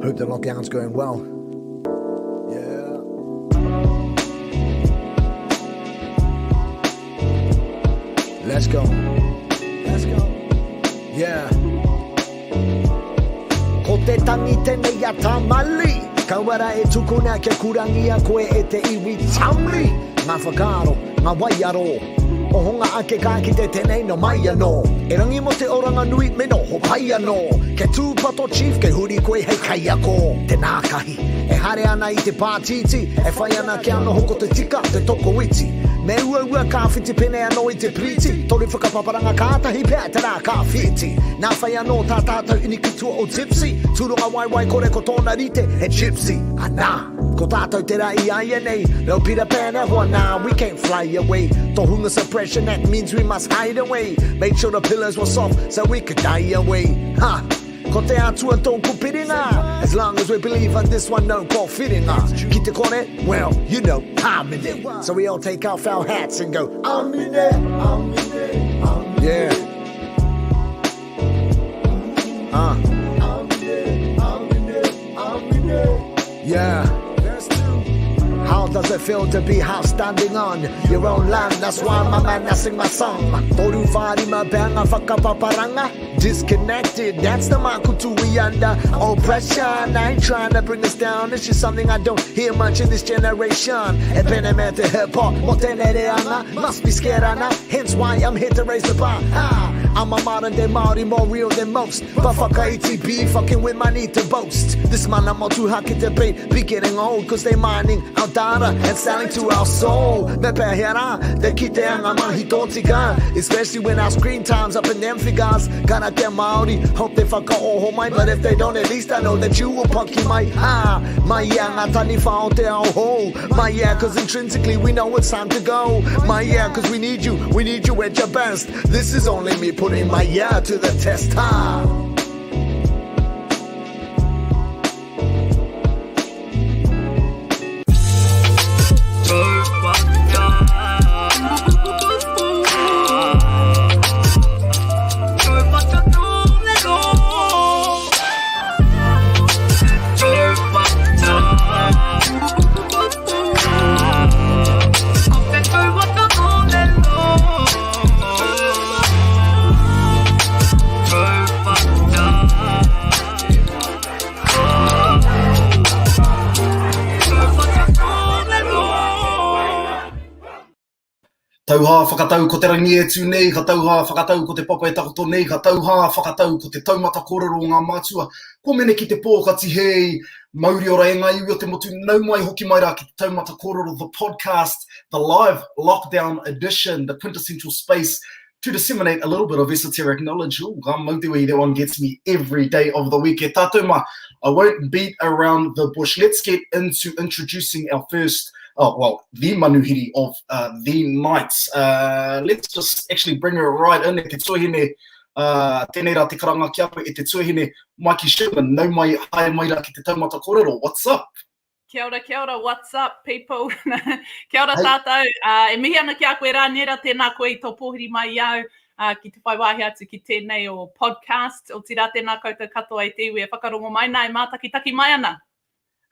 Hope the lockdown's going well. Yeah. Let's go. Let's go. Yeah. Ko te tangi tēnei a tamali, ka wara e tukuna kia kurangia koe e te iwi tamli. Ngā whakaro, ngā waiaro, o honga ake ka ki te tenei no mai anō. E rangi mo te oranga nui me no ho pai anō. Ke tūpato chief ke huri koe hei kai ako. Te nākahi, e hare ana i te pātiti, e whai ana ki ano hoko te tika, te toko iti. Me ua ka whiti pene anō i te priti, tori whakapaparanga kātahi pēr te rā ka whiti. Nā whai anō tā tātou ini kitua o tipsy, tūronga waiwai kore ko tōna rite e gypsy. Anā. Ko tātou te rai ai nei, no Peter Pan e hoa nā, we can't fly away. Tohunga suppression, that means we must hide away. Make sure the pillars were soft, so we could die away. Ha! Ko te atua tōku piringa, as long as we believe on this one, no ko whiringa. Ki te kore, well, you know, I'm in it. So we all take off our hats and go, I'm in it, I'm in it, I'm in it. Yeah. I'm in it, I'm in it, I'm in it. Yeah. How does it feel to be house standing on your own land? That's why my man, I sing my song. Toru whāri ma banga whakapaparanga. Disconnected, that's the makutu we under oppression. I ain't trying to bring us down, it's just something I don't hear much in this generation. E pene me te hip-hop, mo tēnei reanga, must be scared ana, hence why I'm here to raise the bar. I'm a modern day Mori, more real than most. But whakaiti be fucking with my need to boast. This man I'm too haki te be getting old, cause they mining our data and selling to our soul. Me pehera, they ki te anga mahi tōtika, especially when our screen time's up in them figures. Gana te Maori, hope they whakaoho mai, but if they don't, at least I know that you will punky mai. Mai ngā tani whao te ao ho. Mai cause intrinsically we know it's time to go. Mai cause we need you at your best. This is only me putting my yeah to the test. Tauha whakatau ko te rangi e tū nei, ka tauha whakatau ko te papa e takoto nei, ka tauha whakatau ko te taumata kōrero ngā mātua. Ko mene ki te pōkati hei, mauri ora e ngai ui o te motu nau mai hoki mai rā ki te Taumata Kōrero, the podcast, the live lockdown edition, the quintessential space to disseminate a little bit of esoteric knowledge. Ooh, ka mautiwi, that one gets me every day of the week. E tātou ma, I won't beat around the bush. Let's get into introducing our first the manuhiri of the night. Let's just actually bring her right in. E te tuahine, tēnei rā te karanga kia koe, e te tuahine Maiki Sherman, nau mai hae mai rā ki te Taumata Kōrero. What's up? Kia ora, what's up, people? Kia ora tātou. E mihi ana kia koe rā nera tēnā koe I tō pōhiri mai iau ki te whaiwahi atu ki tēnei o podcast. O tira tēnā koutou katoa I te iwi e whakarongo mai nā e mātakitaki mai ana.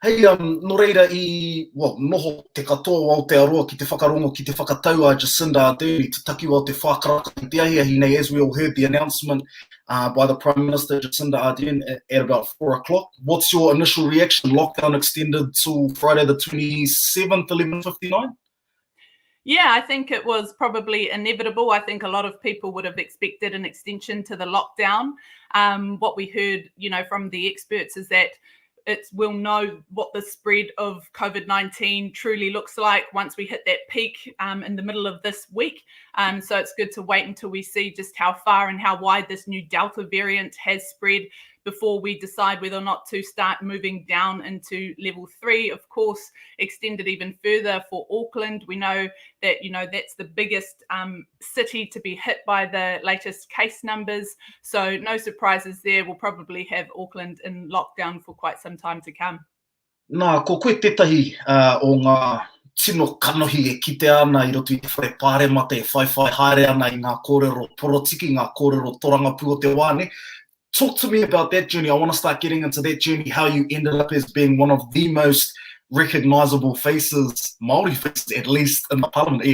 Hei, no reira noho te katoa o te aroa ki te whakarongo, ki te whakatau a Jacinda Ardern, te taki o te whakaraka te ahiahi nei, as we all heard the announcement by the Prime Minister Jacinda Ardern at about 4 o'clock. What's your initial reaction? Lockdown extended till Friday the 27th, 11:59? Yeah, I think it was probably inevitable. I think a lot of people would have expected an extension to the lockdown. What we heard, from the experts is that we'll know what the spread of COVID-19 truly looks like once we hit that peak in the middle of this week. So it's good to wait until we see just how far and how wide this new Delta variant has spread before we decide whether or not to start moving down into level 3. Of course, extended even further for Auckland. We know that, that's the biggest city to be hit by the latest case numbers. So no surprises there. We'll probably have Auckland in lockdown for quite some time to come. Nā, ko koe tētahi o ngā tino kanohi e kite ana I roto I te whare pāremata e whaiwhai haere ana I ngā kōrero porotiki, ngā kōrero torangapu o te wāne. Talk to me about that journey. I want to start getting into that journey, how you ended up as being one of the most recognizable faces, Maori faces, at least in the parliament.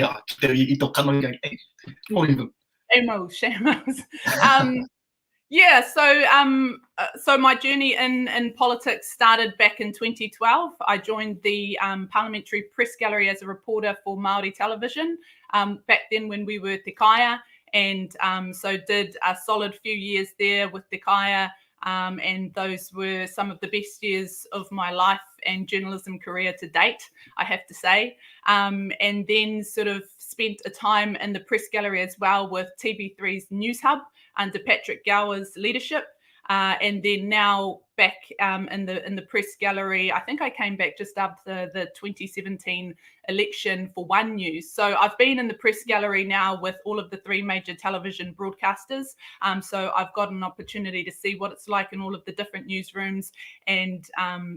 Yeah, so my journey in politics started back in 2012. I joined the Parliamentary Press Gallery as a reporter for Māori television back then when we were Te Kaya, and so did a solid few years there with Te Kaya, and those were some of the best years of my life and journalism career to date, I have to say. And then sort of spent a time in the press gallery as well with TV3's News Hub under Patrick Gower's leadership. And then now back in the press gallery, I think I came back just after the 2017 election for One News. So I've been in the press gallery now with all of the three major television broadcasters. So I've got an opportunity to see what it's like in all of the different newsrooms and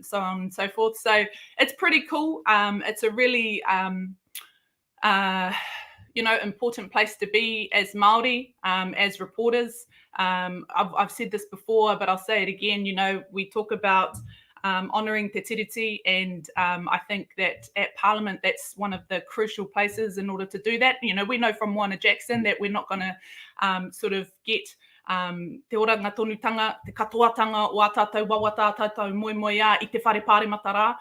so on and so forth. So it's pretty cool. It's a really important place to be as Māori, as reporters. I've said this before, but I'll say it again. We talk about honouring te tiriti, and I think that at Parliament, that's one of the crucial places in order to do that. We know from Moana Jackson that we're not going to sort of get te oranga tonutanga, te katoatanga o a tātou wawata, tātou moemoea i te whare pāremata rā.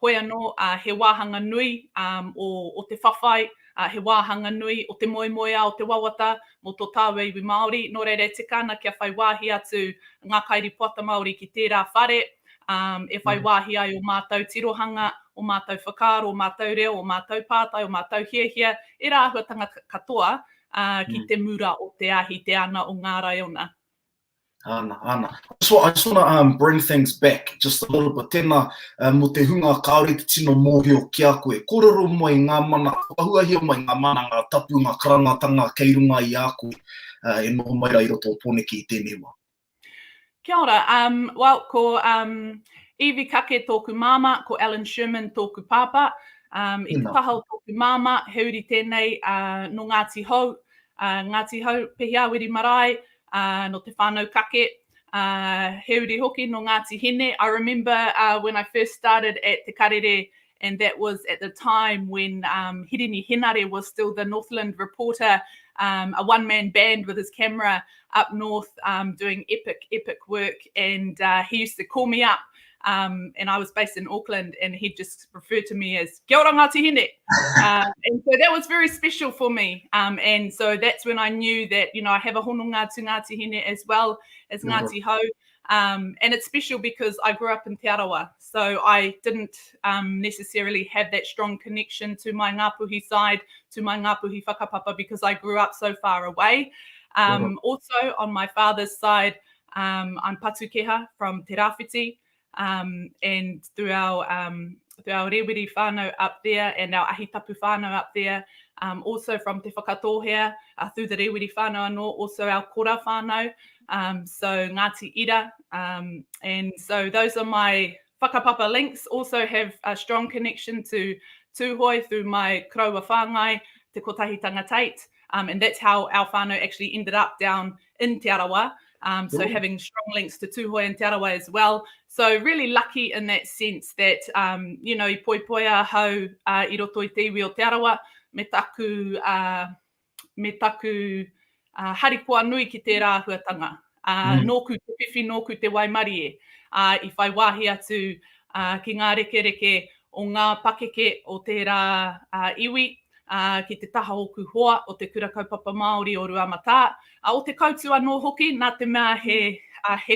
Hoi anō, he wāhanga nui o te whawhai, he wāhanga nui o te moemoea o te wawata mo tō tāua iwi Māori. Nō reire te kāna kia whai wāhi atu ngā kairipoata Māori ki tērā whare. E whai wāhi ai o mātou tirohanga, o mātou whakaaro, o mātou reo, o mātou pātai, o mātou hiahia, e rāhuatanga katoa ki te mura o te ahi te ana o ngā raiona. Ana. I just want to bring things back just a little bit. Tēnā mo te hunga kāore te tino mōhio ki a koe. Kōrero mai ngā mana, whahuahia mai ngā mana, ngā tapu, ngā karangatanga, kei runga i a koe. E noho mai rai roto pōneki i tēnei wā. Kia ora. Well, ko Evie Kake tōku māma, ko Alan Sherman tōku pāpā. I te taha o tōku māma, heuri tēnei no Ngāti Hau. Ngāti Hau, pehia wiri marae. No te whānau kake, heuri hoki no Ngāti Hene. I remember when I first started at Te Karere, and that was at the time when Hirini Henare was still the Northland reporter, a one-man band with his camera up north doing epic work. And he used to call me up, and I was based in Auckland, and he'd just refer to me as Kia ora Ngāti Hene. And so that was very special for me. And so that's when I knew that, I have a hononga to Ngāti Hene as well as Ngāti Hau. And it's special because I grew up in Te Arawa. So I didn't necessarily have that strong connection to my Ngāpuhi side, to my Ngāpuhi whakapapa, because I grew up so far away. Also, on my father's side, I'm Patukeha from Te Rāwhiti. And through our rewiri whānau up there and our ahitapu whānau up there, also from Te Whakatōhea, through the rewiri whānau anō, also our kora whānau, so Ngāti Ira. And so those are my whakapapa links. Also have a strong connection to Tūhoi through my kraua whāngai, Te Kotahi Tangatait, and that's how our whānau actually ended up down in Te Arawa. So having strong links to Tūhoi and Te Arawa as well. So really lucky in that sense that, I poipoia hau I roto i te iwi o Te Arawa, me taku harikoa nui ki te rāhuatanga. Nōku te whiwhi, nōku te waimarie. I whai wāhi atu ki ngā rekereke o ngā pakeke o te rā iwi, ki te taha oku hoa o te Kura Kaupapa Māori o Ruamatā. O te kautu anō hoki, nā te mea he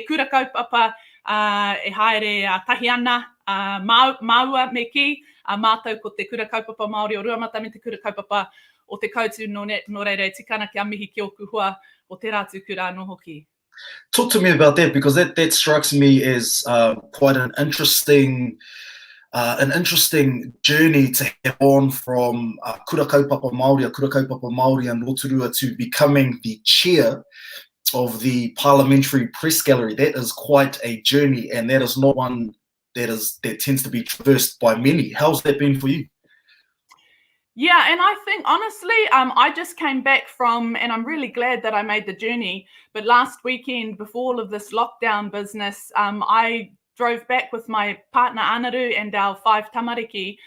Kura Kaupapa e haere tahi ana maua me ki, mātou ko te Kura Kaupapa Māori o Ruamatā me te Kura Kaupapa o te kautu no reire tikana ki a mihi ki oku hoa o te rātu kura anō hoki. Talk to me about that, because that strikes me as quite an interesting journey to have on from Kura Kaupapa Māori and Rotorua to becoming the chair of the Parliamentary Press Gallery. That is quite a journey, and that is not one that tends to be traversed by many. How's that been for you? Yeah, and I think honestly, I just came back from, and I'm really glad that I made the journey. But last weekend, before all of this lockdown business, I drove back with my partner Anaru and our 5 tamariki.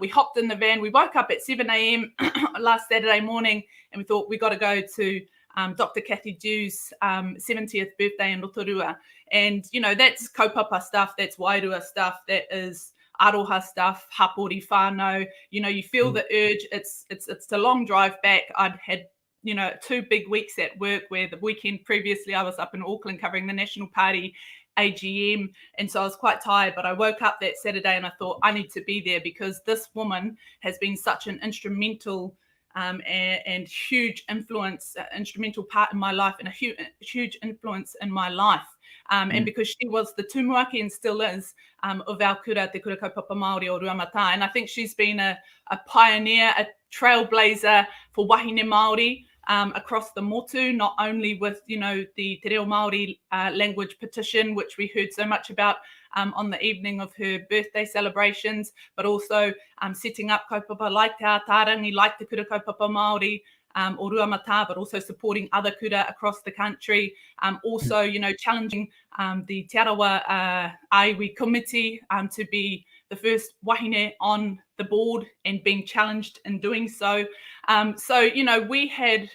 We hopped in the van. We woke up at 7 a.m. last Saturday morning, and we thought we got to go to Dr. Cathy Dew's 70th birthday in Rotorua. And, you know, that's kaupapa stuff, that's wairua stuff, that is aroha stuff, hapori whānau. You know, you feel the urge. It's a long drive back. I'd had, you know, 2 big weeks at work, where the weekend previously I was up in Auckland covering the National Party AGM, and so I was quite tired. But I woke up that Saturday and I thought, I need to be there, because this woman has been such an instrumental and huge influence, instrumental part in my life, and a huge influence in my life. And because she was the tumuaki, and still is, of our kura, te Kura Kaupapa Māori o Ruamata. And I think she's been a pioneer, a trailblazer for wahine Māori across the motu, not only with, you know, the Te Reo Māori language petition, which we heard so much about on the evening of her birthday celebrations, but also setting up kaupapa like Te Ātārangi, like te Kura Kaupapa Māori, o Ruamata, but also supporting other kura across the country. Also, you know, challenging the Te Arawa Aiwi Committee to be the first wahine on the board, and being challenged in doing so. So, you know, we had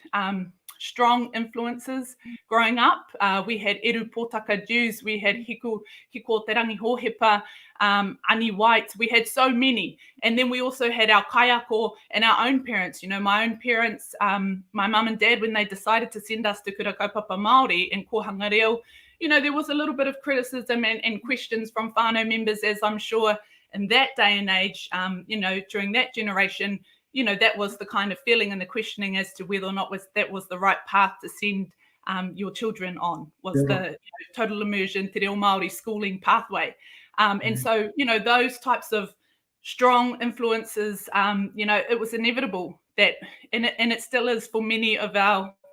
strong influences growing up. We had Eru Pōtaka Jews, we had Hiko Te Rangi Hōhepa, Ani White, we had so many. And then we also had our kaiako and our own parents. You know, my own parents, my mum and dad, when they decided to send us to Kura Kaupapa Māori in Kohanga Reo, you know, there was a little bit of criticism and questions from whānau members, as I'm sure in that day and age, you know, during that generation, you know, that was the kind of feeling and the questioning as to whether or not that was the right path to send your children on, was the, you know, total immersion, te reo Māori schooling pathway. And so, you know, those types of strong influences, you know, it was inevitable that, and it still is for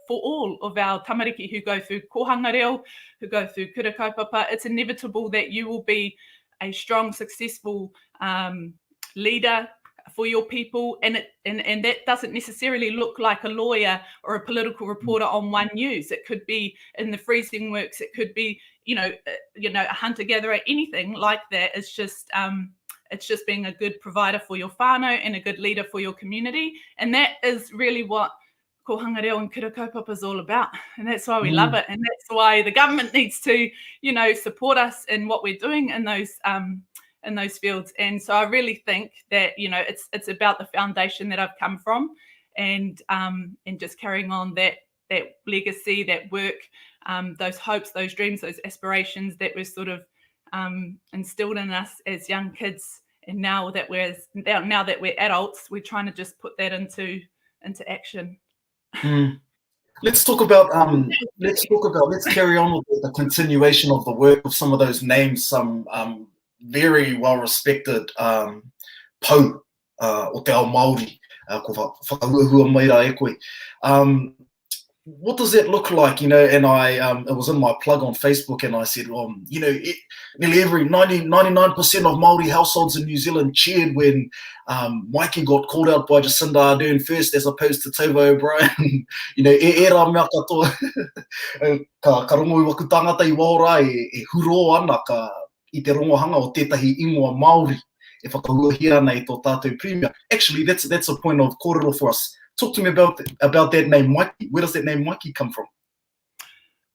all of our tamariki who go through kohanga reo, who go through kura kaupapa, it's inevitable that you will be a strong, successful leader for your people, and that doesn't necessarily look like a lawyer or a political reporter on One News. It could be in the freezing works. It could be, you know, a hunter gatherer. Anything like that. It's just being a good provider for your whānau and a good leader for your community, and that is really what kohanga reo and kura kaupapa is all about, and that's why we love it, and that's why the government needs to, you know, support us in what we're doing in those fields. And so I really think that, you know, it's about the foundation that I've come from, and just carrying on that legacy, that work, those hopes, those dreams, those aspirations that were sort of instilled in us as young kids, and now that we're adults, we're trying to just put that into action. Let's carry on with the continuation of the work of some of those names, some very well-respected pou o te ao Māori, ko whakahuahua mai rā e koe. What does that look like? You know, and it was in my plug on Facebook, and I said, you know, nearly every 99% of Māori households in New Zealand cheered when Maiki got called out by Jacinda Ardern first, as opposed to Tova O'Brien. You know, e rā mea katoa, ka rongo i waku tangata i waora e huro ana i te rongohanga o tētahi ingoa Māori e whakahuahia ana i tō tātou premier. Actually, that's a point of kōrero for us. Talk to me about that name, Maiki. Where does that name Maiki come from?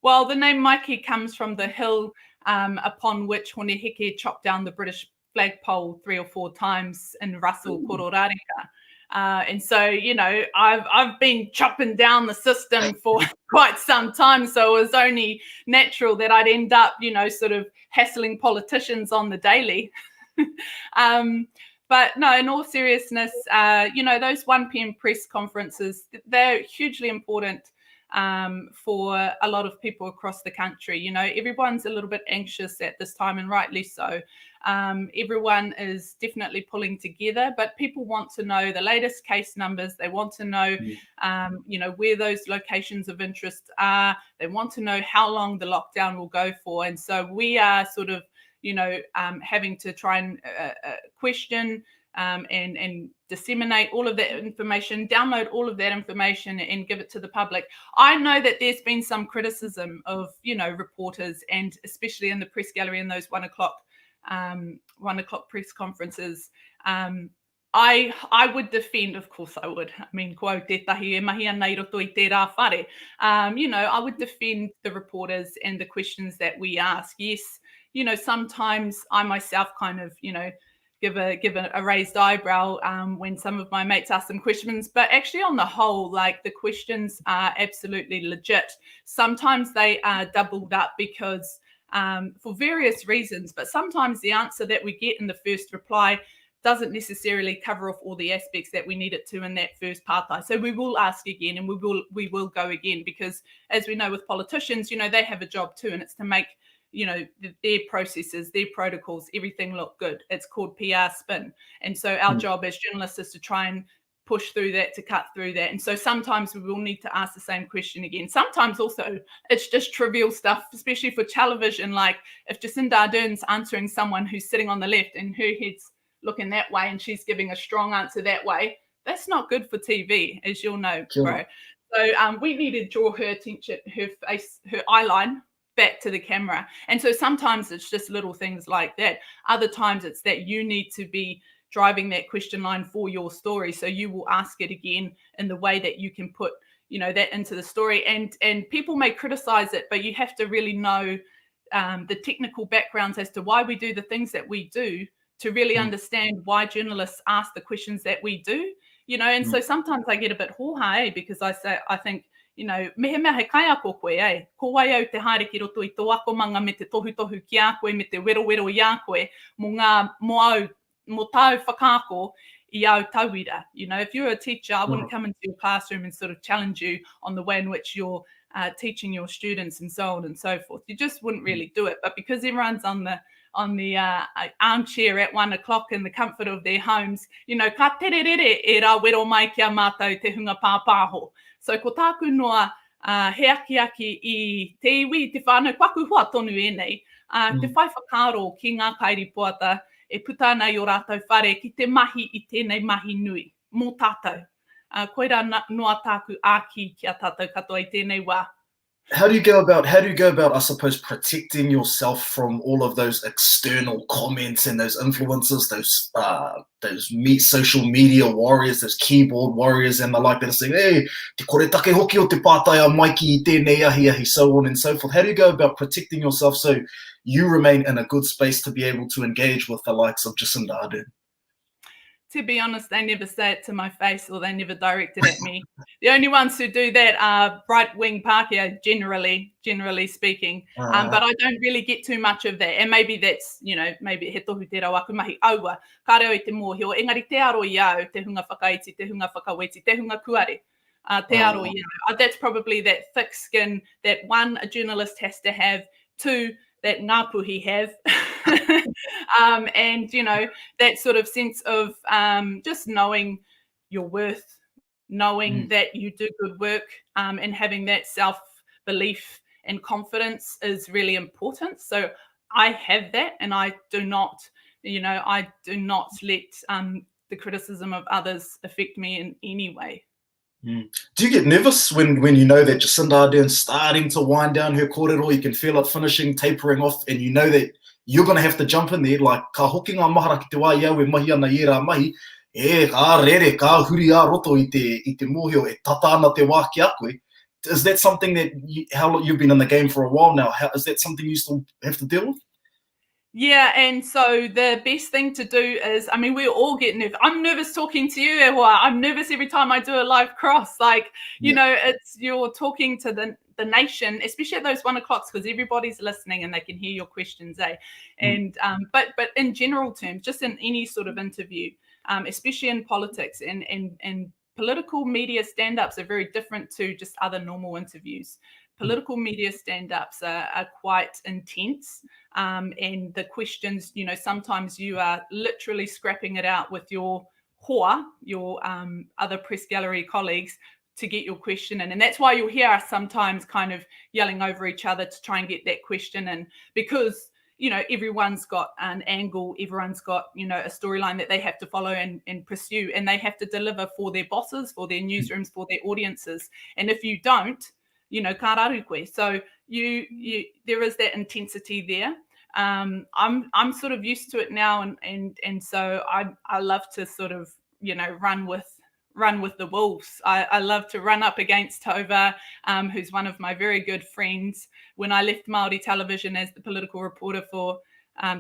Well, the name Maiki comes from the hill upon which Honeheke chopped down the British flagpole 3 or 4 times in Russell, Kororareka. And so, you know, I've been chopping down the system for quite some time, so it was only natural that I'd end up, you know, sort of hassling politicians on the daily. But no, in all seriousness, you know, those 1 p.m. press conferences, they're hugely important for a lot of people across the country. You know, everyone's a little bit anxious at this time, and rightly so. Everyone is definitely pulling together, but people want to know the latest case numbers. They want to know, you know, where those locations of interest are. They want to know how long the lockdown will go for. And so we are sort of, you know, having to try and question and disseminate all of that information, download all of that information and give it to the public. I know that there's been some criticism of, reporters, and especially in the press gallery in those 1 o'clock press conferences. I would defend, of course I would. I mean, I would defend the reporters and the questions that we ask. Yes, sometimes I myself kind of, give a raised eyebrow when some of my mates ask them questions, but actually on the whole, like, the questions are absolutely legit. Sometimes they are doubled up because for various reasons, but sometimes the answer that we get in the first reply doesn't necessarily cover off all the aspects that we need it to in that first partai. So we will ask again, and we will go again, because as we know with politicians, they have a job too, and it's to make their processes, their protocols, everything look good. It's called PR spin. And so our job as journalists is to try and push through that, to cut through that. And so sometimes we will need to ask the same question again. Sometimes also it's just trivial stuff, especially for television. Like if Jacinda Ardern's answering someone who's sitting on the left and her head's looking that way and she's giving a strong answer that way, that's not good for TV, as you'll know, bro. So we need to draw her attention, her face, her eye line back to the camera. And so sometimes it's just little things like that. Other times it's that you need to be driving that question line for your story. So you will ask it again in the way that you can put, that into the story. And people may criticize it, but you have to really know the technical backgrounds as to why we do the things that we do, to really understand why journalists ask the questions that we do, and so sometimes I get a bit hoha, because I think, mehe mea he kai ako koe, ko wai au te haere ki roto I tō ako manga me te tohu ki a koe, me te wero I a koe, mo tau whakaako I au tauira. If you're a teacher, I wouldn't come into your classroom and sort of challenge you on the way in which you're teaching your students and so on and so forth. You just wouldn't really do it. But because everyone's on the armchair at 1 o'clock in the comfort of their homes, ka tererere e rā wero mai kia mātou te hunga pāpāho. So ko tāku noa he aki I te iwi te whānau paku hoa tonu e nei, te whai whakaro ki ngā kairipoata e puta nei o rātou whare ki te mahi I tēnei mahi nui, mō tātou. Koira noa tāku āki kia tātou katoa I tēnei wā. How do you go about, I suppose, protecting yourself from all of those external comments and those influencers, those social media warriors, those keyboard warriors and the like that are saying, hey, te kore take hoki o te pātaia Maiki I tēnei ahi, so on and so forth. How do you go about protecting yourself so you remain in a good space to be able to engage with the likes of Jacinda Ardern? To be honest, they never say it to my face, or they never direct it at me. The only ones who do that are right-wing Pākehā, generally speaking. But I don't really get too much of that. And maybe that's, maybe he tohu te rau aku mahi aua. Ka reo I te mōhio, engari te aro I au, te hunga whakaiti, te hunga whakaweti, te hunga kuare. Te aro I au. That's probably that thick skin that, one, a journalist has to have, two, that ngāpuhi have. And, that sort of sense of just knowing your worth, knowing that you do good work, and having that self-belief and confidence is really important. So I have that, and I do not let the criticism of others affect me in any way. Do you get nervous when you know that Jacinda Ardern's starting to wind down her kōrero, you can feel it finishing, tapering off, and you know that you're going to have to jump in there, like, ka hoki ngā mahara ki te wā iau e mahi ana I rā mahi, ka rere, ka huri a roto I te mōhio, e tata ana te wā ki a koe. Is that something that, you've been in the game for a while now, is that something you still have to deal with? Yeah, and so the best thing to do is, we all get nervous. I'm nervous talking to you, Ewa. I'm nervous every time I do a live cross. Like, you're talking to the nation, especially at those 1 o'clocks, because everybody's listening and they can hear your questions, And but in general terms, just in any sort of interview, especially in politics and political media stand-ups are very different to just other normal interviews. Political media stand-ups are quite intense, and the questions, sometimes you are literally scrapping it out with your hoa, your other press gallery colleagues, to get your question in. And that's why you'll hear us sometimes kind of yelling over each other to try and get that question in, because you know, everyone's got an angle, everyone's got, you know, a storyline that they have to follow and pursue, and they have to deliver for their bosses, for their newsrooms, for their audiences. And if you don't, you know, ka raru koe. So there is that intensity there. I'm sort of used to it now, and so I love to sort of, you know, run with the wolves. I love to run up against Tova, who's one of my very good friends. When I left Māori television as the political reporter for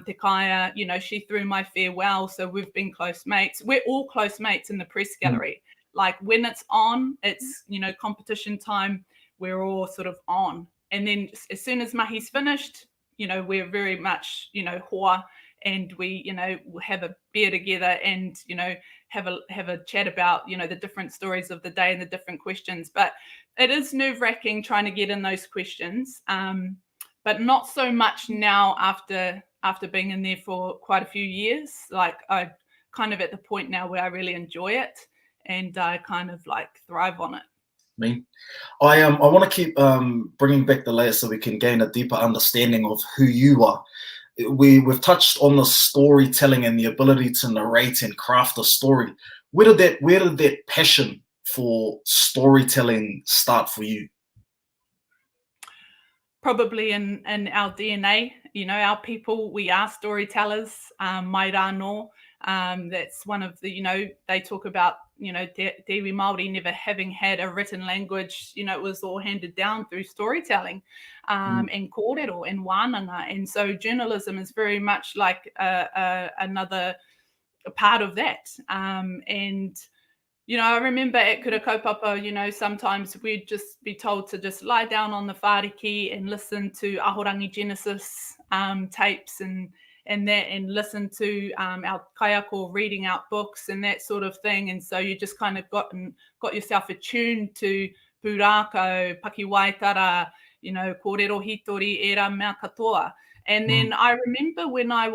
Te Kaya, you know, she threw my farewell, so we've been close mates. We're all close mates in the press gallery. Like when it's on, it's, you know, competition time, we're all sort of on. And then as soon as mahi's finished, you know, we're very much, you know, hoa, and we, you know, have a beer together and, you know, have a chat about, you know, the different stories of the day and the different questions. But it is nerve-wracking trying to get in those questions, but not so much now after being in there for quite a few years. Like I kind of at the point now where I really enjoy it and I kind of like thrive on it. I want to keep bringing back the layers so we can gain a deeper understanding of who you are. We've touched on the storytelling and the ability to narrate and craft a story. Where did that passion for storytelling start for you? Probably in our DNA, you know, our people, we are storytellers. Mai rāno, that's one of the, you know, they talk about, you know, Te iwi Māori never having had a written language. You know, it was all handed down through storytelling and kōrero and wānanga. And so journalism is very much like another part of that. And, you know, I remember at Kura Kaupapa, you know, sometimes we'd just be told to just lie down on the whāriki and listen to Ahorangi Genesis tapes and that, and listen to our kaiako reading out books and that sort of thing. And so you just kind of got yourself attuned to pūrākau, pakiwaitara, you know, kōrero hitori, era mea katoa. And then I remember when I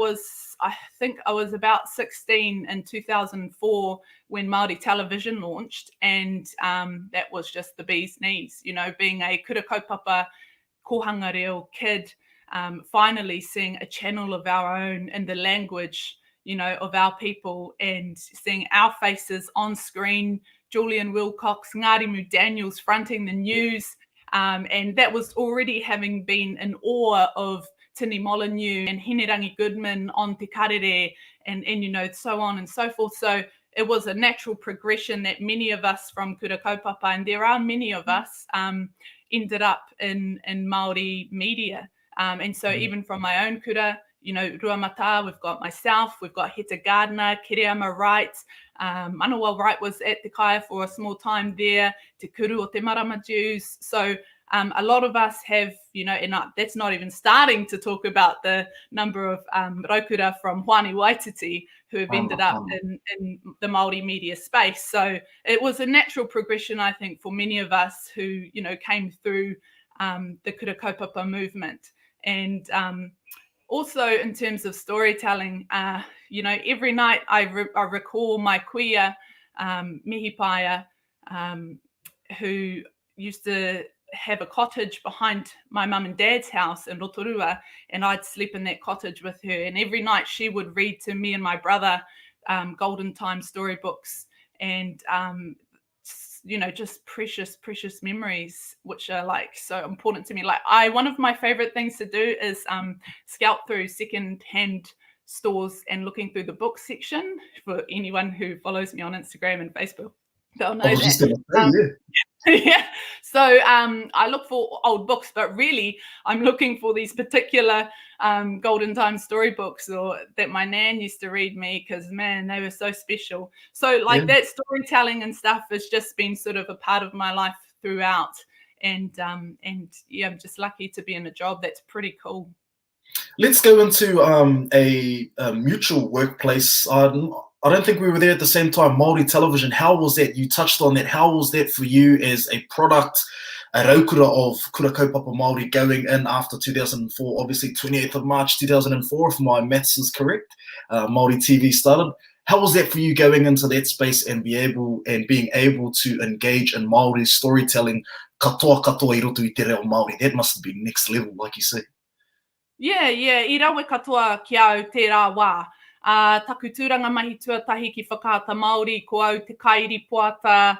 think I was about 16 in 2004 when Māori television launched, and that was just the bee's knees, you know, being a Kura Kaupapa kohanga reo kid, finally seeing a channel of our own in the language, you know, of our people, and seeing our faces on screen, Julian Wilcox, Ngārimu Daniels fronting the news, and that was already having been in awe of Tini Molyneux and Hinerangi Goodman on Te Karere and, you know, so on and so forth. So it was a natural progression that many of us from Kura Kaupapa, and there are many of us, ended up in Māori media. And so even from my own kura, you know, Ruamata, we've got myself, we've got Heta Gardner, Kiriama Wright, Manawa Wright was at Te Kaya for a small time there, Te Kuru o Te Marama Jews. So a lot of us have, you know, and that's not even starting to talk about the number of raukura from Hoani Waititi who have ended up in the Māori media space. So it was a natural progression, I think, for many of us who, you know, came through the Kura Kaupapa movement. And also in terms of storytelling, you know, every night I recall my kuia, Mihipaia, who used to have a cottage behind my mum and dad's house in Rotorua, and I'd sleep in that cottage with her. And every night she would read to me and my brother Golden Time storybooks, and you know, just precious memories, which are like so important to me. Like one of my favorite things to do is scout through second-hand stores and looking through the book section. For anyone who follows me on Instagram and Facebook, they'll know that. Yeah. So I look for old books, but really I'm looking for these particular Golden Time storybooks or that my nan used to read me, because man, they were so special. So like that storytelling and stuff has just been sort of a part of my life throughout. And yeah, I'm just lucky to be in a job that's pretty cool. Let's go into a mutual workplace. I don't think we were there at the same time. Māori television, how was that? You touched on that. How was that for you as a product, a raukura of Kura Kaupapa Māori going in after 2004? Obviously, 28th of March 2004, if my maths is correct, Māori TV started. How was that for you going into that space and being able to engage in Māori storytelling, katoa i roto I te reo Māori? That must have been next level, like you say. Yeah, I rawe katoa ki au tērā wā. Taku tūranga mahi tuatahi ki whakaata Māori, ko au te kairi poata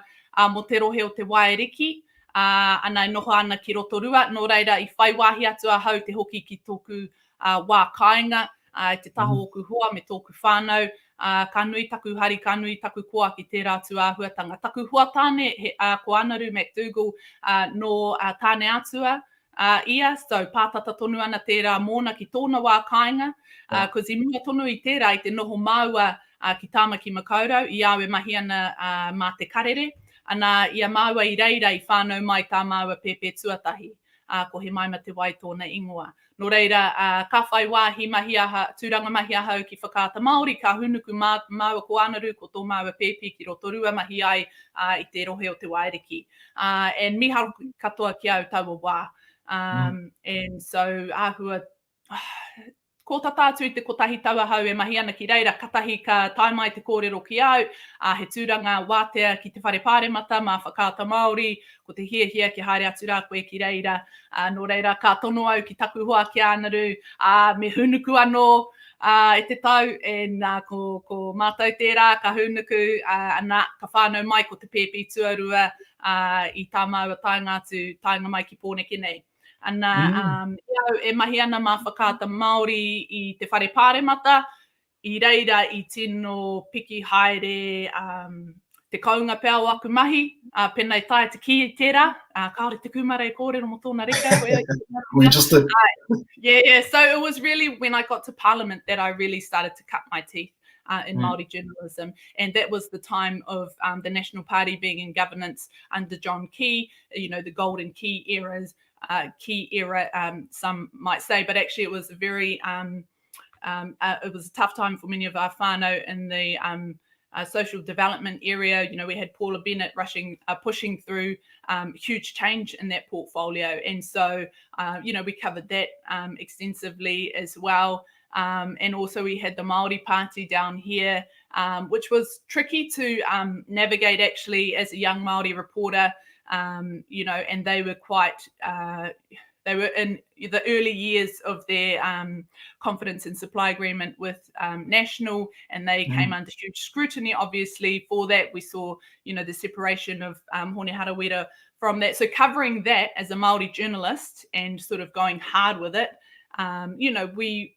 mo te rohe o te wairiki. Ana noho ana ki Rotorua, nō reira I whai wāhi atu a hau te hoki ki tōku wā kāinga, te taho oku hoa me tōku whānau, ka nui taku hari, ka nui taku koa ki tērā atu āhuatanga. Taku hua tāne ko Anaru McDougall no tāne atua ia, so pātata tonu ana tērā mōna ki tōna wā kāinga, because I mua tonu I tērā I te noho māua ki Tāmaki Makaurau, I awe mahi ana mā te karere, ana ia māua I reira I whānau mai tā māua pēpē tuatahi, ko he maima te wai tōna ingoa. Nō reira, ka whai wāhi mahi aha, tūranga mahi ahau ki whakaata Māori, ka hunuku māua ko Anaru, ko tō māua pēpē ki Rotorua mahi ai I te rohe o te wairiki. And miha katoa ki au taua wā. And so āhua, ko tā tātu I te kotahi taua hau e mahi ana ki reira, katahi ka Taumata Kōrero ki au, he tūranga wātea ki te whare pāremata mā whakaata Māori, ko te hia ki haere atu rā koe ki reira, nō reira ka tono au ki taku hoa ki Anaru, me hunuku anō e te tau, and ko mātou tērā ka hunuku, ana ka whānau mai ko te pēpē tuarua I tā maua tainga mai ki Pōneke nei. Ana iau e mahi ana mā whakaata Māori I te whare pāremata, I reira I tino piki haere te kaunga pēo aku mahi, pēnei tae te ki tērā, kaore te kumare kōrero mo tōna reka. We just did. Yeah, so it was really when I got to Parliament that I really started to cut my teeth in Māori journalism, and that was the time of the National Party being in governance under John Key, you know, the golden Key era, some might say, but actually it was a very, it was a tough time for many of our whānau in the social development area. You know, we had Paula Bennett pushing through huge change in that portfolio. And so, you know, we covered that extensively as well. And also we had the Māori Party down here, which was tricky to navigate actually as a young Māori reporter, you know, and they were quite, they were in the early years of their confidence and supply agreement with National, and they came under huge scrutiny, obviously, for that. We saw, you know, the separation of Hone Harawira from that. So covering that as a Māori journalist and sort of going hard with it, you know, me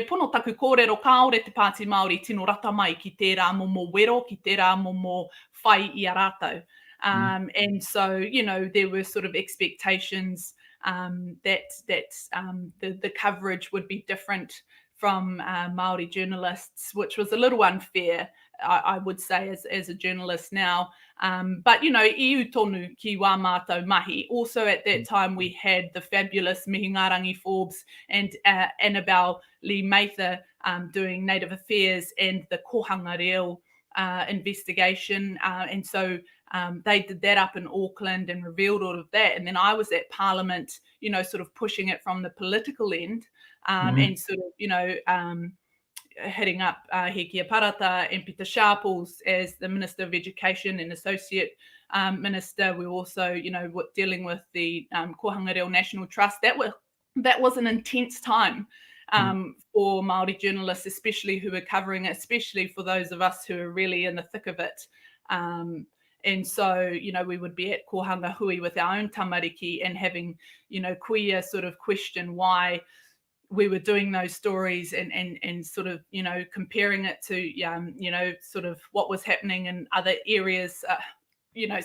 pono taku kōrero kaore te Pāti Māori tino rata mai ki tērā momo wero, ki tērā momo whai I a rātou. And so, you know, there were sort of expectations that the coverage would be different from Māori journalists, which was a little unfair, I would say, as a journalist now. But, you know, iu tonu ki wā mātou mahi. Also at that time, we had the fabulous Mihi Ngārangi Forbes and Annabelle Lee Mather doing Native Affairs and the Kohanga Reo investigation. And so they did that up in Auckland and revealed all of that. And then I was at Parliament, you know, sort of pushing it from the political end and sort of, you know, heading up Hekia Parata and Peter Sharples as the Minister of Education and Associate Minister. We were also, you know, dealing with the Kohanga Reo National Trust. That was an intense time for Māori journalists, especially who were covering it, especially for those of us who are really in the thick of it. And so, you know, we would be at Kohanga Hui with our own tamariki and having, you know, queer sort of question why we were doing those stories and sort of, you know, comparing it to, you know, sort of what was happening in other areas. You know,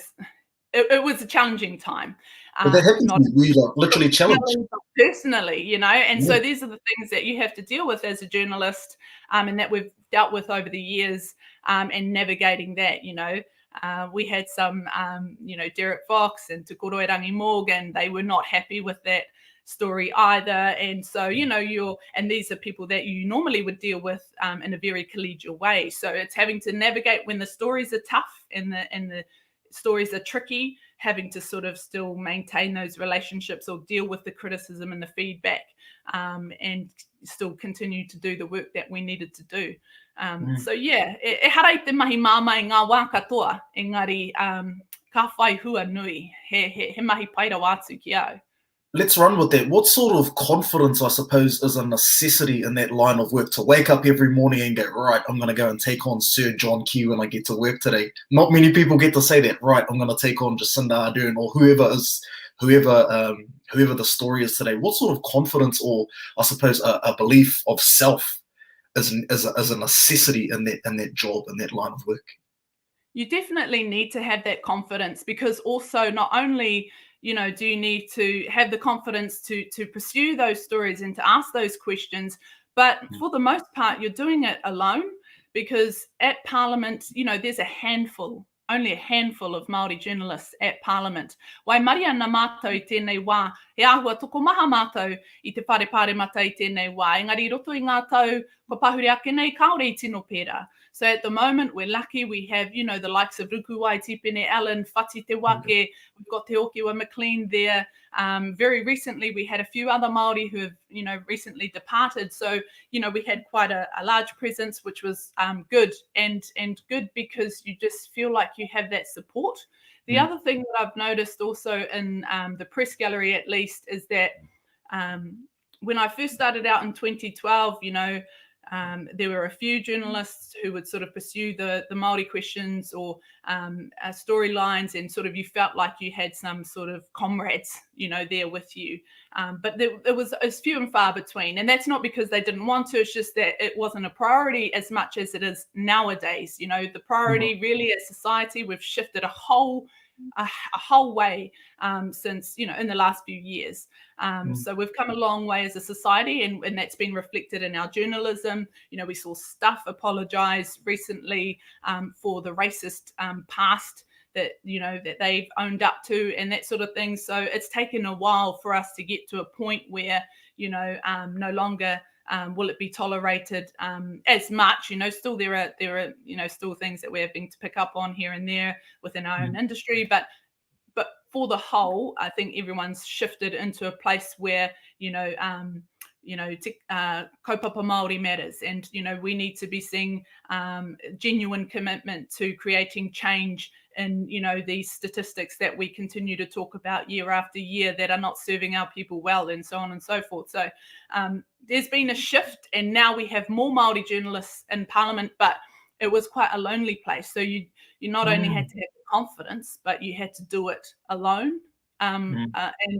it was a challenging time. But that happened to be literally challenged. Personally, you know, and so these are the things that you have to deal with as a journalist and that we've dealt with over the years and navigating that, you know. We had some, you know, Derek Fox and Te Koroirangi Morgan. They were not happy with that story either. And so, you know, and these are people that you normally would deal with in a very collegial way. So it's having to navigate when the stories are tough and the stories are tricky, having to sort of still maintain those relationships or deal with the criticism and the feedback and still continue to do the work that we needed to do. So yeah, e harai te mahi māmai ngā wā katoa, engari ka whai hua nui, he mahi paira wātu ki au. let's run with that. What sort of confidence, I suppose, is a necessity in that line of work to wake up every morning and go, right, I'm going to go and take on Sir John Q when I get to work today? Not many people get to say that, right, I'm going to take on Jacinda Ardern or whoever the story is today. What sort of confidence, or I suppose a belief of self, is a necessity in that job, in that line of work? You definitely need to have that confidence, because also not only, do you need to have the confidence to pursue those stories and to ask those questions, but for the most part, you're doing it alone, because at Parliament, there's only a handful of Māori journalists at Parliament. Wai maria na mātou I tēnei wā, he āhua toko maha mātou I te whare mata I tēnei wā. Engari roto I ngā tau, ko pahuri ake nei, kaore I tino pērā. So at the moment, we're lucky. We have, the likes of Rukuwai, Tipene, Allen, Whati Te Wake. We've got Te Okiwa McLean there. Very recently, we had a few other Māori who have, recently departed. So, we had quite a large presence, which was good and good because you just feel like you have that support. The other thing that I've noticed also in the press gallery, at least, is that when I first started out in 2012, there were a few journalists who would sort of pursue the Māori questions or storylines, and sort of you felt like you had some sort of comrades, there with you. But it was few and far between. And that's not because they didn't want to, it's just that it wasn't a priority as much as it is nowadays. The priority really as society, we've shifted a whole way since, in the last few years. So we've come a long way as a society, and that's been reflected in our journalism. We saw Stuff apologise recently for the racist past that, that they've owned up to and that sort of thing. So it's taken a while for us to get to a point where, no longer will it be tolerated as much. Still there are still things that we're having to pick up on here and there within our own industry, but for the whole, I think everyone's shifted into a place where kaupapa Māori matters, and we need to be seeing genuine commitment to creating change in these statistics that we continue to talk about year after year that are not serving our people well, and so on and so forth. So there's been a shift, and now we have more Māori journalists in Parliament, but it was quite a lonely place. So you not only had to have confidence, but you had to do it alone. And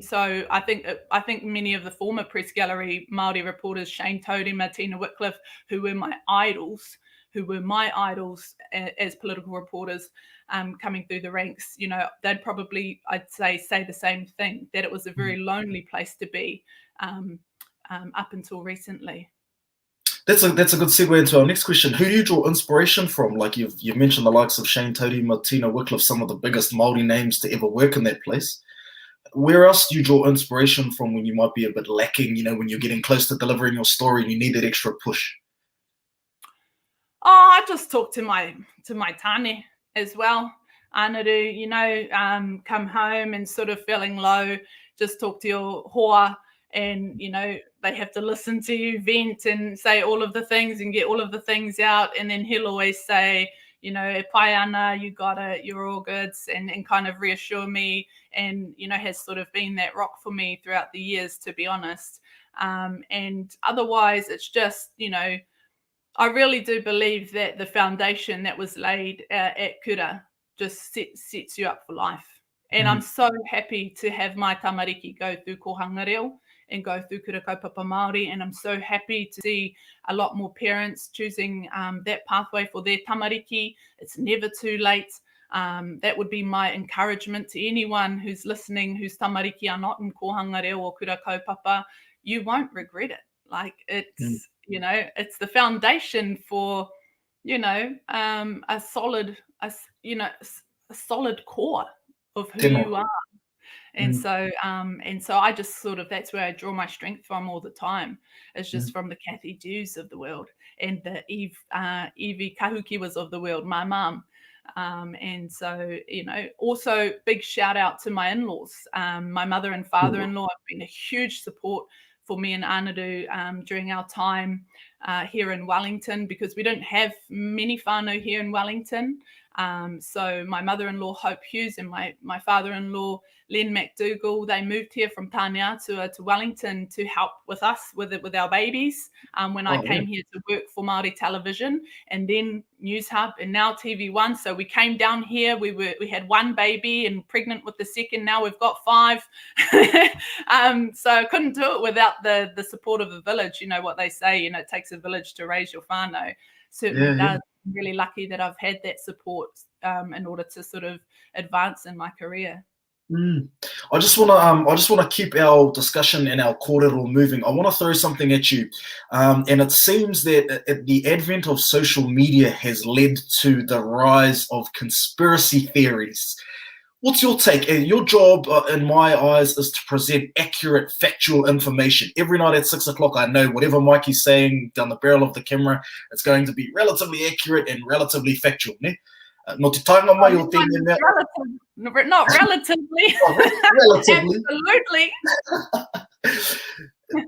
so I think many of the former press gallery Māori reporters, Shane Taurima, Tina Whitcliffe, who were my idols as political reporters coming through the ranks, they'd probably, I'd say the same thing, that it was a very lonely place to be up until recently. That's a good segue into our next question. Who do you draw inspiration from? Like you've mentioned the likes of Shane Taurima, Tina Whitcliffe, some of the biggest Māori names to ever work in that place. Where else do you draw inspiration from when you might be a bit lacking, when you're getting close to delivering your story and you need that extra push? Oh, I just talk to my tane as well. Anaru, come home and sort of feeling low, just talk to your hoa, and they have to listen to you vent and say all of the things and get all of the things out, and then he'll always say, e pai ana, you got it, you're all good, and kind of reassure me, and has sort of been that rock for me throughout the years, to be honest. And otherwise, it's just I really do believe that the foundation that was laid at Kura just sets you up for life. And I'm so happy to have my tamariki go through Kohanga Reo and go through Kura Kaupapa Māori. And I'm so happy to see a lot more parents choosing that pathway for their tamariki. It's never too late. That would be my encouragement to anyone who's listening, whose tamariki are not in Kohanga Reo or Kura Kaupapa. You won't regret it. Like it's, it's the foundation for, a solid core of who you are. And so I just sort of, that's where I draw my strength from all the time. It's just from the Cathy Dews of the world and the Evie Kahukiwas of the world, my mum. And so, also big shout out to my in-laws. My mother and father-in-law have been a huge support for me and Anadu during our time here in Wellington, because we don't have many whānau here in Wellington. So my mother-in-law, Hope Hughes, and my father-in-law, Len McDougall, they moved here from Taumata to Wellington to help with us, with our babies, when I came here to work for Māori television, and then News Hub, and now TV1. So we came down here, we had one baby and pregnant with the second, now we've got 5. So I couldn't do it without the support of the village. You know what they say, you know, it takes a village to raise your whānau. Certainly does. I'm really lucky that I've had that support in order to sort of advance in my career. I just want to keep our discussion and our kōrero moving. I want to throw something at you, and it seems that the advent of social media has led to the rise of conspiracy theories. What's your take? Your job, in my eyes, is to present accurate, factual information. Every night at 6 o'clock, I know whatever Maiki's saying down the barrel of the camera, it's going to be relatively accurate and relatively factual. Ne? No te taonga mai o tēnei mea. Not relatively. Relatively. Absolutely.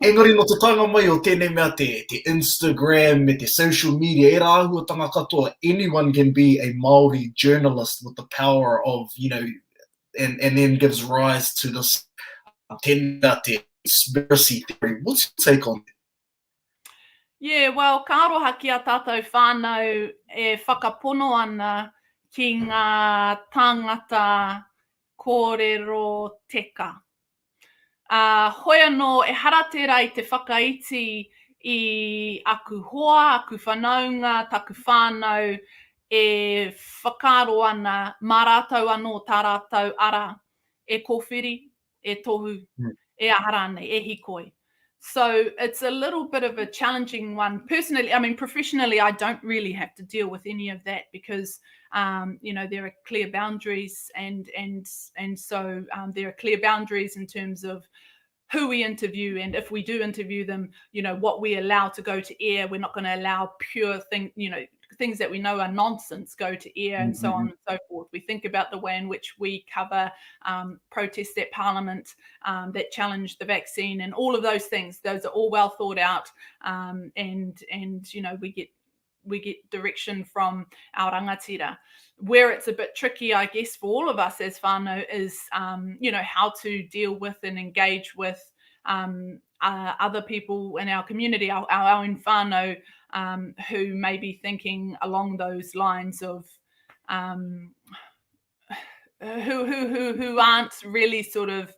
Engari, no te taonga mai o tēnei mea te Instagram, me te social media, e rā ahua tanga katoa, anyone can be a Māori journalist with the power of, you know, and then gives rise to this tenda te conspiracy theory. What's your take on it? Yeah, well, ka aroha ki a tātou whānau e whakapono ana ki ngā tangata kōrero teka. Hoi anō e haratera I te whakaiti I aku hoa, aku whanaunga, taku whānau, e whakaro ana mā rātou anō tā rātou ara, e kōwhiri, e tohu, e aharane, e hikoi. So it's a little bit of a challenging one. Personally, I mean, professionally, I don't really have to deal with any of that because, you know, there are clear boundaries, and so there are clear boundaries in terms of who we interview, and if we do interview them, you know, what we allow to go to air. We're not going to allow pure things that we know are nonsense go to air, and so on and so forth. We think about the way in which we cover protests at Parliament that challenge the vaccine, and all of those things. Those are all well thought out, and you know, we get direction from our rangatira. Where it's a bit tricky, I guess, for all of us as whānau is, you know, how to deal with and engage with other people in our community, our own whānau, who may be thinking along those lines of who aren't really sort of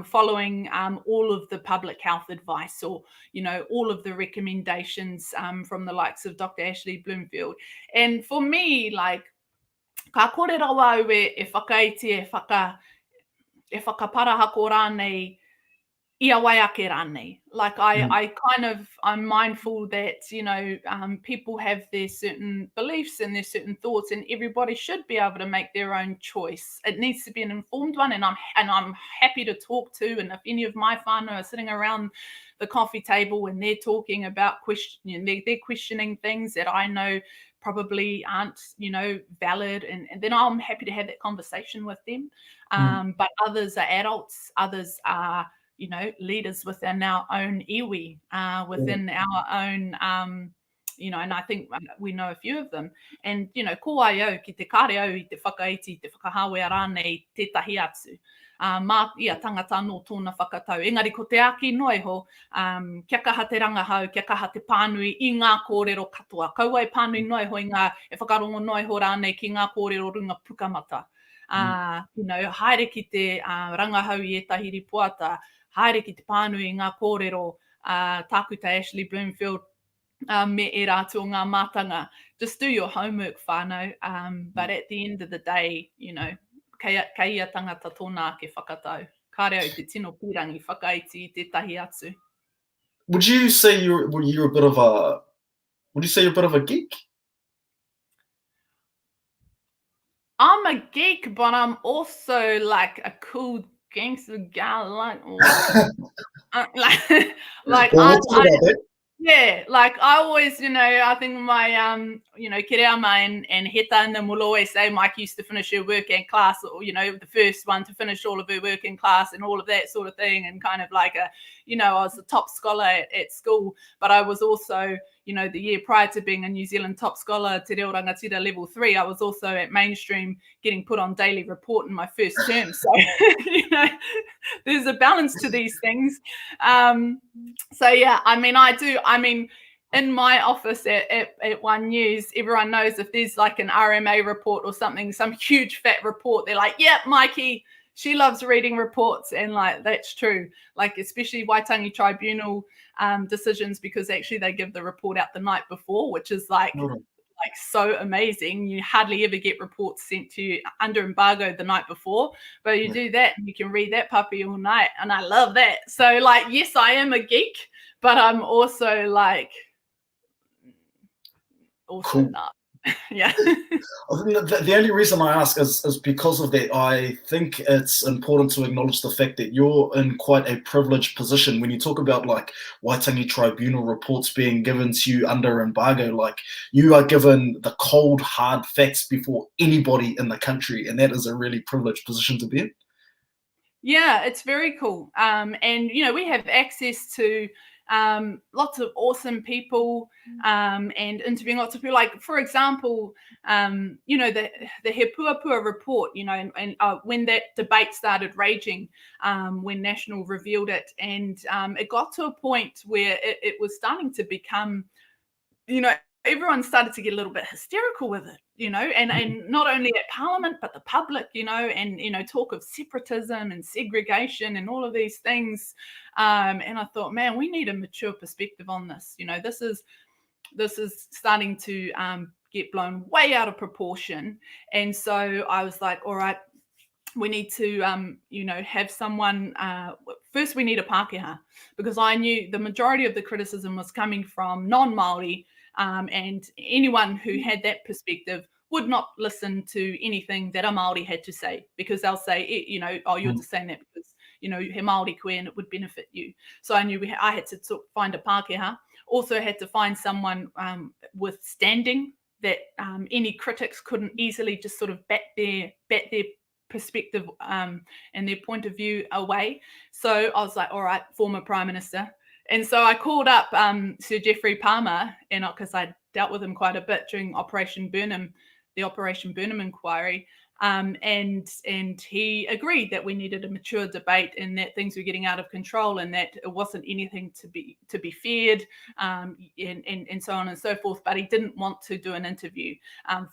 following all of the public health advice, or, you know, all of the recommendations from the likes of Dr. Ashley Bloomfield. And for me, like, ka kore rawa au e whakaiti e whakaparahako rānei ia wai ake rānei. Like I'm mindful that, you know, people have their certain beliefs and their certain thoughts, and everybody should be able to make their own choice. It needs to be an informed one, and I'm happy to talk to. And if any of my whānau are sitting around the coffee table and they're talking about they're questioning things that I know probably aren't, you know, valid, and then I'm happy to have that conversation with them. But others are adults, others are, you know, leaders within our own iwi, within our own, you know, and I think we know a few of them. And, you know, ko ai au ki te kare au I te whakaiti, te whakahawe rānei tētahi atu. Mā ia tangata no tōna whakatau. Engari ko te aki noiho, kia kaha te rangahau, kia kaha te pānui I ngā kōrero katoa. Kaua e pānui noiho I ngā, e whakarongo noiho rānei ki ngā kōrero runga pukamata. You know, haere ki te rangahau I e tahiri puata, haere ki te pānui I ngā kōrero, tākuta Ashley Bloomfield, me e rātua ngā mātanga. Just do your homework, whānau. But at the end of the day, you know, kei ia tangata tōna ke whakatau. Kāre au te tino pirangi whakaiti I te tahi atu. Would you say you're a bit of a geek? I'm a geek, but I'm also like a cool gangster gal, yeah, like I always, you know, I think my, you know, Kireama and Heta and them will always say Mike used to finish her work in class, or, you know, the first one to finish all of her work in class and all of that sort of thing, and kind of like a, you know, I was the top scholar at school, but I was also, you know, the year prior to being a New Zealand top scholar, Te Reo Rangatira level 3, I was also at mainstream getting put on daily report in my first term. So, you know, there's a balance to these things. So yeah, I mean, in my office at One News, everyone knows if there's like an RMA report or something, some huge fat report, they're like, yeah, Maiki, she loves reading reports. And like, that's true. Like, especially Waitangi Tribunal decisions, because actually they give the report out the night before, which is like so amazing. You hardly ever get reports sent to you under embargo the night before, but you do that and you can read that puppy all night. And I love that. So like, yes, I am a geek, but I'm also like, also not. Yeah. The only reason I ask is because of that. I think it's important to acknowledge the fact that you're in quite a privileged position when you talk about like Waitangi Tribunal reports being given to you under embargo. Like, you are given the cold, hard facts before anybody in the country, and that is a really privileged position to be in. Yeah, it's very cool. And you know, we have access to lots of awesome people and interviewing lots of people. Like, for example, you know, the He Puapua report, you know, and when that debate started raging, when National revealed it, and it got to a point where it was starting to become, you know, everyone started to get a little bit hysterical with it, you know, and not only at Parliament, but the public, you know, and, you know, talk of separatism and segregation and all of these things. And I thought, man, we need a mature perspective on this. You know, this is starting to get blown way out of proportion. And so I was like, all right, we need to, you know, have someone, first we need a Pākehā, because I knew the majority of the criticism was coming from non-Māori, and anyone who had that perspective would not listen to anything that a Māori had to say, because they'll say, you know, oh, you're just saying that because, you know, he Māori koe and it would benefit you. So I knew I had to find a Pākehā. Also had to find someone with standing that any critics couldn't easily just sort of bat their perspective and their point of view away. So I was like, all right, former Prime Minister. And so I called up Sir Geoffrey Palmer, and because I dealt with him quite a bit during Operation Burnham, the Operation Burnham inquiry, and he agreed that we needed a mature debate and that things were getting out of control and that it wasn't anything to be feared, and so on and so forth. But he didn't want to do an interview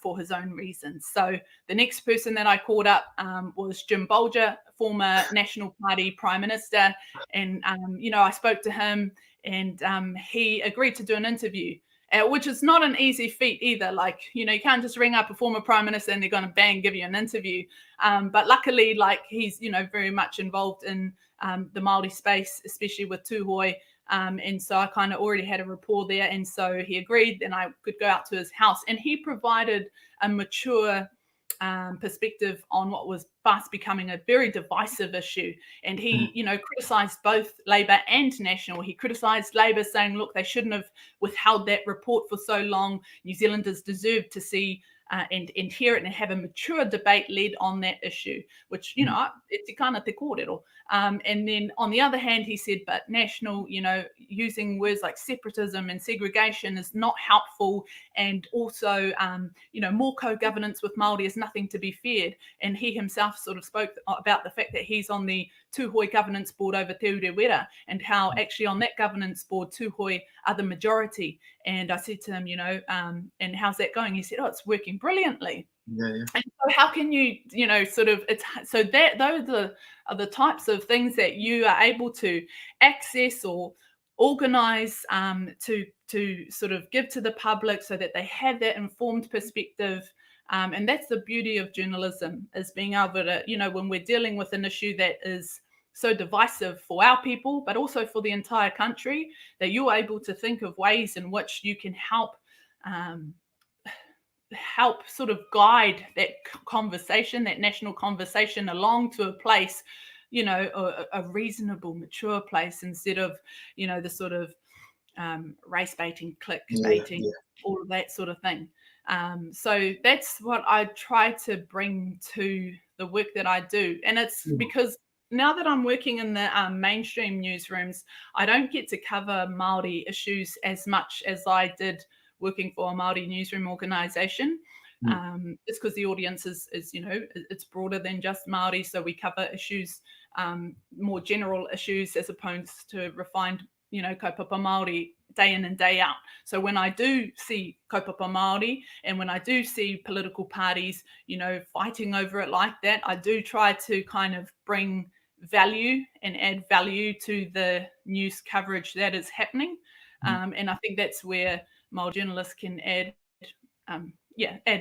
for his own reasons. So the next person that I called up was Jim Bolger, former National Party Prime Minister, and you know, I spoke to him, and he agreed to do an interview. Which is not an easy feat either. Like, you know, you can't just ring up a former prime minister and they're going to bang give you an interview. But luckily, like, he's, you know, very much involved in the Māori space, especially with Tūhoi. And so I kind of already had a rapport there. And so he agreed, and I could go out to his house, and he provided a mature perspective on what was fast becoming a very divisive issue. And he, you know, criticised both Labour and National. He criticised Labour, saying, look, they shouldn't have withheld that report for so long. New Zealanders deserve to see and hear it and have a mature debate led on that issue, which, you know, it's kind te kōrero. And then on the other hand, he said, but National, you know, using words like separatism and segregation is not helpful. And also, you know, more co-governance with Māori is nothing to be feared. And he himself sort of spoke about the fact that he's on the Tūhoi governance board over Te Urewera, and how actually on that governance board, Tūhoi are the majority. And I said to him, you know, and how's that going? He said, oh, it's working brilliantly. Yeah. And so how can you, you know, sort of, it's so that those are the types of things that you are able to access or organize to sort of give to the public so that they have that informed perspective. And that's the beauty of journalism, is being able to, you know, when we're dealing with an issue that is so divisive for our people, but also for the entire country, that you're able to think of ways in which you can help sort of guide that conversation, that national conversation, along to a place, you know, a reasonable, mature place, instead of, you know, the sort of race baiting, click baiting, all of that sort of thing. So that's what I try to bring to the work that I do. And it's because now that I'm working in the mainstream newsrooms, I don't get to cover Māori issues as much as I did working for a Māori newsroom organisation. It's because the audience is it's broader than just Māori, so we cover issues, more general issues, as opposed to refined, kaupapa Māori day in and day out. So when I do see kaupapa Māori, and when I do see political parties, fighting over it like that, I do try to kind of bring value and add value to the news coverage that is happening. And I think that's where Māori journalists can add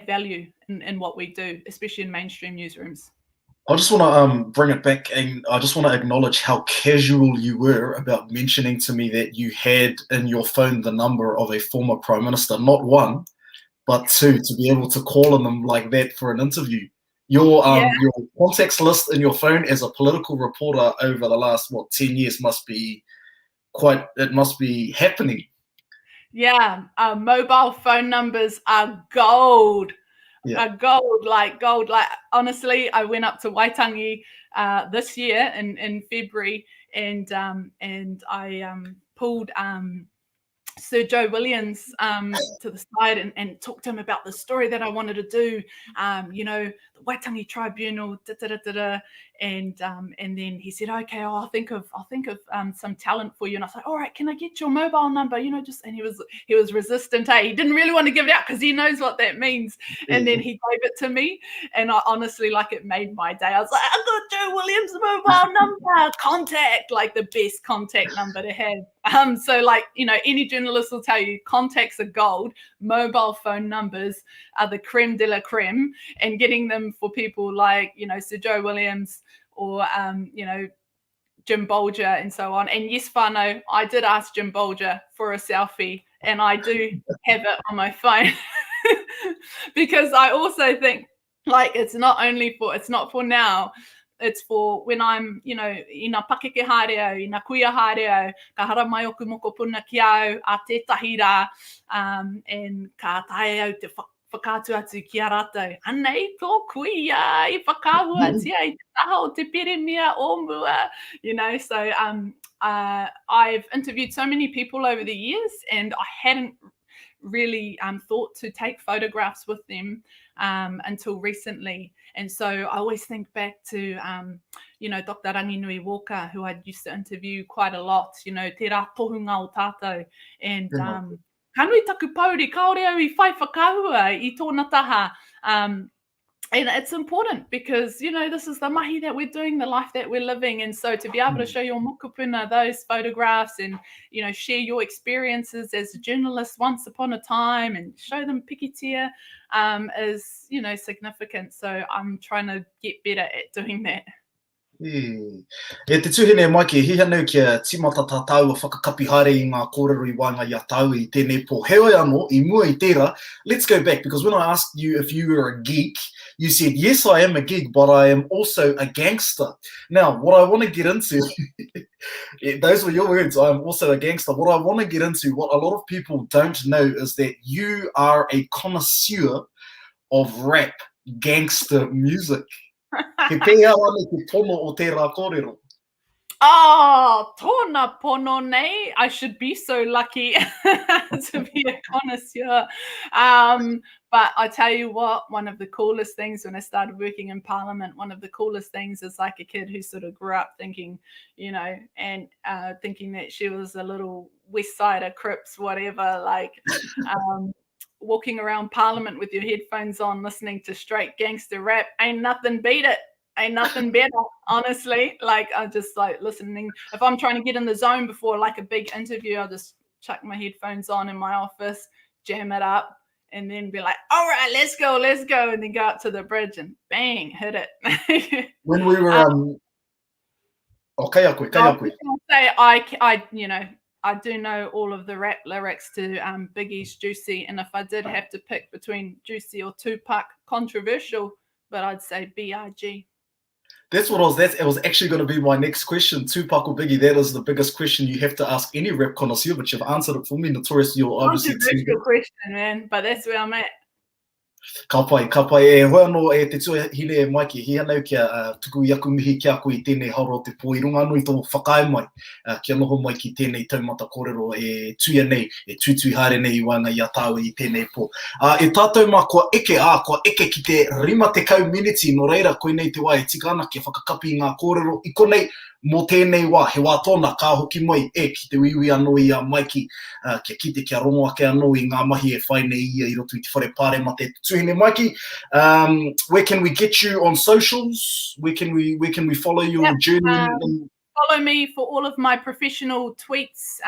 value in what we do, especially in mainstream newsrooms. I just want to bring it back, and I just want to acknowledge how casual you were about mentioning to me that you had in your phone the number of a former Prime Minister, not one, but two, to be able to call on them like that for an interview. Your contacts list in your phone as a political reporter over the last 10 years must be happening. Yeah, mobile phone numbers are gold. Gold. Like honestly, I went up to Waitangi this year in February, and I pulled Sir Joe Williams to the side and talked to him about the story that I wanted to do, the Waitangi Tribunal, and then he said, okay, I'll think of some talent for you. And I was like, all right, can I get your mobile number? And he was resistant. Hey, he didn't really want to give it out because he knows what that means. And then he gave it to me, and I honestly, it made my day. I was like, I got Joe Williams' mobile number, contact, the best contact number to have. So any journalist will tell you, contacts are gold. Mobile phone numbers are the creme de la creme, and getting them for people like, Sir Joe Williams or, Jim Bolger and so on. And yes, whānau, I did ask Jim Bolger for a selfie, and I do have it on my phone because I also think it's not for now. It's for when I'm, ina pakeke haere au, ina kuia haere au, ka hara mai oku moko puna ki au a tētahi rā, and ka tae au te whakātu atu ki a rātou. Anei tō kuia, I whakāhua tia, I te taha o te peremia o mua. So I've interviewed so many people over the years, and I hadn't really thought to take photographs with them until recently. And so I always think back to, Dr. Ranginui Walker, who I used to interview quite a lot, te rā tohunga o tātou. And kanui taku pauri, kaore au I whai whakahua I tōna taha. And it's important because, this is the mahi that we're doing, the life that we're living. And so to be able to show your mokupuna those photographs and, share your experiences as a journalist once upon a time and show them pikitia is, significant. So I'm trying to get better at doing that. E te tuhine Maiki, hi hanu kia timata tātau a whakakapi haere I ngā kōrero I wānga I a tau I tēnei pō. Heoi anō, I mua I tērā. Let's go back, because when I asked you if you were a geek, you said, yes, I am a geek, but I am also a gangster. Now, what I want to get into, those were your words, I am also a gangster. What I want to get into, what a lot of people don't know, is that you are a connoisseur of rap, gangster music. He pēhea ane te pono o tērā kōrero. Oh, tōna pono nei. I should be so lucky to be a connoisseur. But I tell you what, one of the coolest things when I started working in Parliament, one of the coolest things is a kid who sort of grew up thinking, and thinking that she was a little West Sider, Crips, whatever, walking around Parliament with your headphones on, listening to straight gangster rap. Ain't nothing beat it. Ain't nothing better, honestly. I just listening. If I'm trying to get in the zone before a big interview, I'll just chuck my headphones on in my office, jam it up, and then be like, all right, let's go. And then go up to the bridge and bang, hit it. When we were, kai akui. I do know all of the rap lyrics to Biggie's Juicy, and if I did have to pick between Juicy or Tupac, controversial, but I'd say B.I.G. That's what it was actually going to be my next question. Tupac or Biggie, that is the biggest question you have to ask any rap connoisseur, but you've answered it for me. Notoriously, you're obviously controversial question, man, but that's where I'm at. Ka pai, e hoa no e te tua hine e Maiki, hi anau kia tuku i aku mihi ki aku I tēnei haro te pō, I runga anui tō whakae mai, kia noho mai ki tēnei taumata kōrero e tuia nei, e tutui haere nei I wanga I a tāu I tēnei pō. E tātou mā kua eke ki te rima te kau miniti, no reira koe nei te wā e tika ana kia whakakapi ngā kōrero, I konei mō tēnei wā, he wā tōna, ka hoki mai ki te wiwi anō I a Maiki, kia kite kia rongo ake anō I ngā mahi e whai nei ia I roto I te whare pāre ma te tuhine Maiki. Where can we get you on socials? Where can we follow your journey? Follow me for all of my professional tweets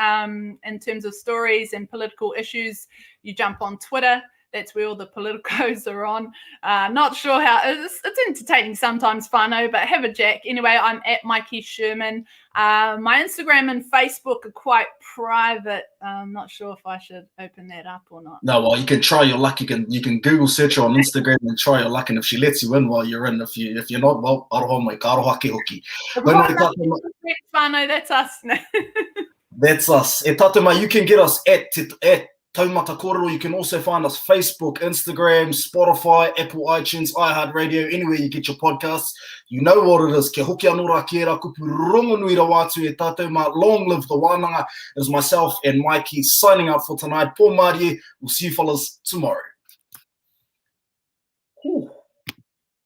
in terms of stories and political issues. You jump on Twitter. That's where all the politicos are on. Not sure how, it's entertaining sometimes, whānau, but have a jack. Anyway, I'm at Maiki Sherman. My Instagram and Facebook are quite private. I'm not sure if I should open that up or not. No, well, you can try your luck. You can Google search her on Instagram and try your luck. And if she lets you in while you're in, if you're not, well, aroha mai, ka aroha ke hoki. Whānau, that's us. That's us. E tātou you can get us at Taumata Kōrero. You can also find us Facebook, Instagram, Spotify, Apple iTunes, iHeartRadio, anywhere you get your podcasts. You know what it is. Kia hoki anō rā kia rā kupu rongo nui rā wātu e tātou mā. Long live the wānanga. It is myself and Maiki signing out for tonight. Pō Māori. We'll see you fellas tomorrow.